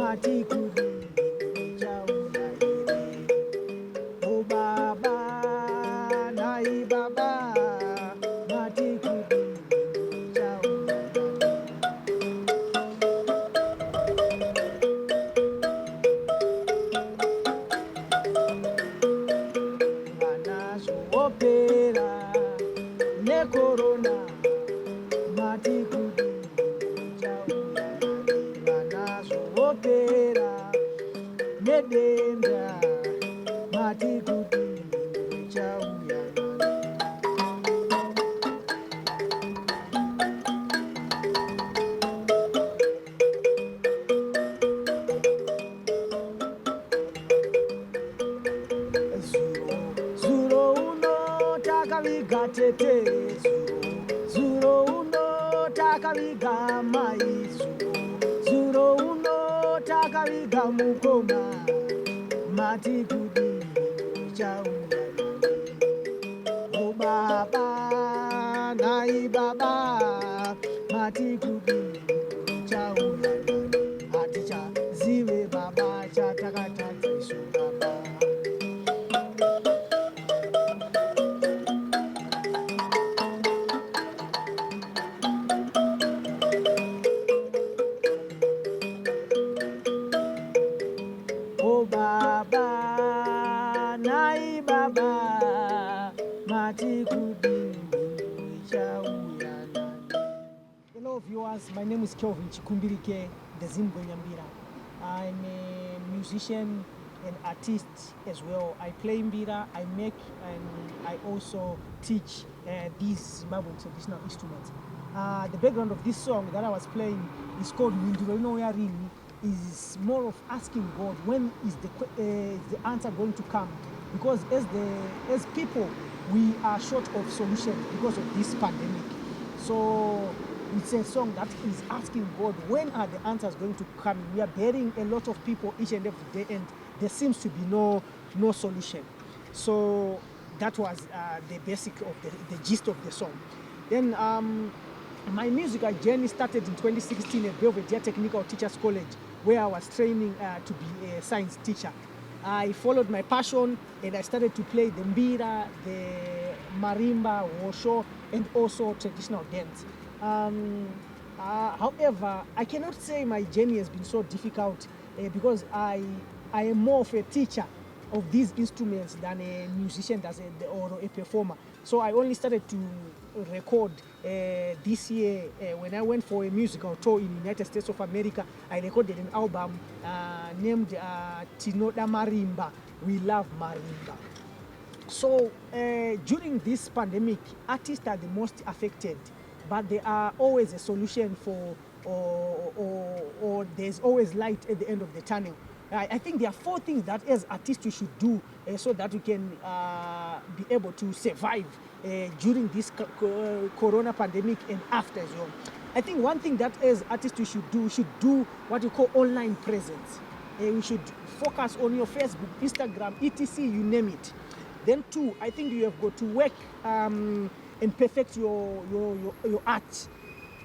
matikudi chauyaire. Oh baba, nai baba, matikudi chauyaire. Vanazo opera ne corona, matikudi chauyaire. Vanazo opera ne denda, matikudi chauyaire. Zuro uno takaviga tete, zuro uno takaviga mai, zuro uno takaviga mukoma, matikudi chauyaire. Oh baba, nai baba, matikudi chauyaire. Aticha zive baba chatakata su baba. Oh baba, nai baba, matikudi chauyaire. Hello viewers, my name is Kelvin Chikumbirike, the Nyambira. I'm a musician and artist as well. I play mbira, I make, and I also teach these Zimbabwean traditional instruments. The background of this song that I was playing is called Mindiro Yarini. Is more of asking God, when is the answer going to come? Because as people, we are short of solutions because of this pandemic. So it's a song that is asking God, when are the answers going to come? We are burying a lot of people each and every day, and there seems to be no solution. So that was the basic of the gist of the song. Then my musical journey started in 2016 at Belvedere Technical Teachers College, where I was training to be a science teacher. I followed my passion and I started to play the mbira, the marimba, wosho, and also traditional dance. However, I cannot say my journey has been so difficult because I am more of a teacher of these instruments than a musician or a performer. So I only started to record this year when I went for a musical tour in the United States of America. I recorded an album named Tinoda Marimba, We Love Marimba. So during this pandemic, artists are the most affected, but there are always a solution for, or there's always light at the end of the tunnel. I think there are 4 things that as artists we should do so that we can be able to survive during this corona pandemic and after as well. I think one thing that as artists we should do what we call online presence. We should focus on your Facebook, Instagram, etc., you name it. Then 2, I think you have got to work and perfect your art,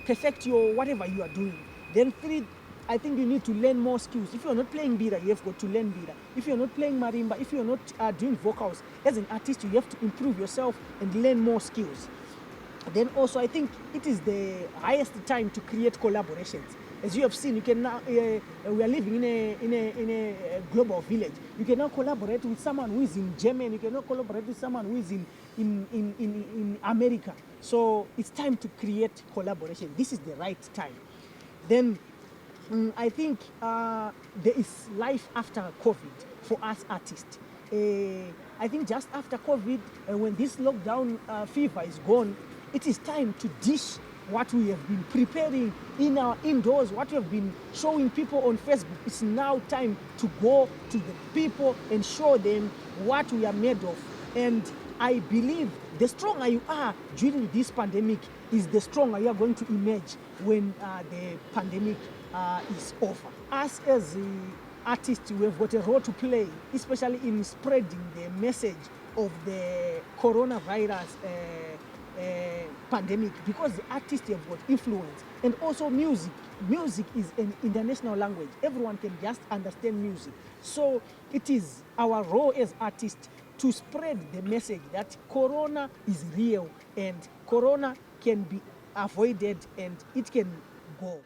perfect your whatever you are doing. Then 3, I think you need to learn more skills. If you're not playing mbira, you have got to learn mbira. If you're not playing marimba, if you're not doing vocals, as an artist, you have to improve yourself and learn more skills. Then also, I think it is the highest time to create collaborations. As you have seen, you can now, we are living in a global village. You can now collaborate with someone who is in Germany. You can now collaborate with someone who is in America. So it's time to create collaboration. This is the right time. Then I think there is life after COVID for us artists. I think just after COVID, when this lockdown fever is gone, it is time to dish what we have been preparing in our indoors, what we have been showing people on Facebook. It's now time to go to the people and show them what we are made of. And I believe the stronger you are during this pandemic is the stronger you are going to emerge when the pandemic is over. Us as artists, we have got a role to play, especially in spreading the message of the coronavirus pandemic, because the artists have got influence. And also music. Music is an international language. Everyone can just understand music. So it is our role as artists to spread the message that corona is real and corona can be avoided and it can go.